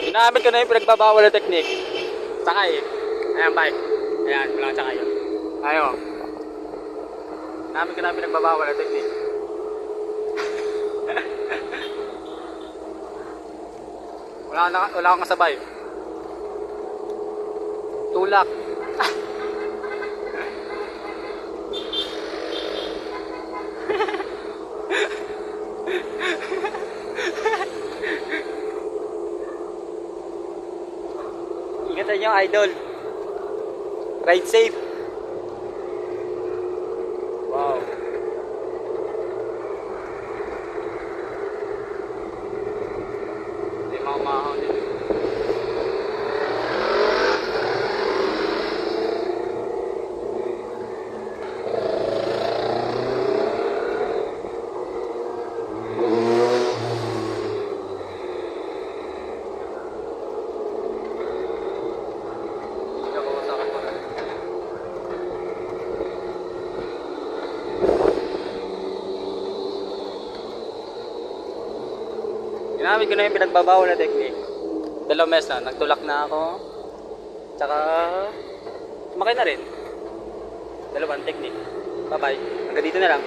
Ginamit ko na yung pinagbabawal na technique. Sakay. Ayan, bike. Ayan, walang sakay yun. Ayaw. Ginamit ko na yung pinagbabawal na technique. Wala akong kasabay. Tulak. Ingatan nyo, idol. Ride safe. Wow. Hindi makamakakaw dito. Ginamit ko na yung pinagbabawal na technique. 2 meses na, nagtulak na ako. Tsaka, sumakay na rin. 2 technique. Bye bye. Hanggang dito na lang.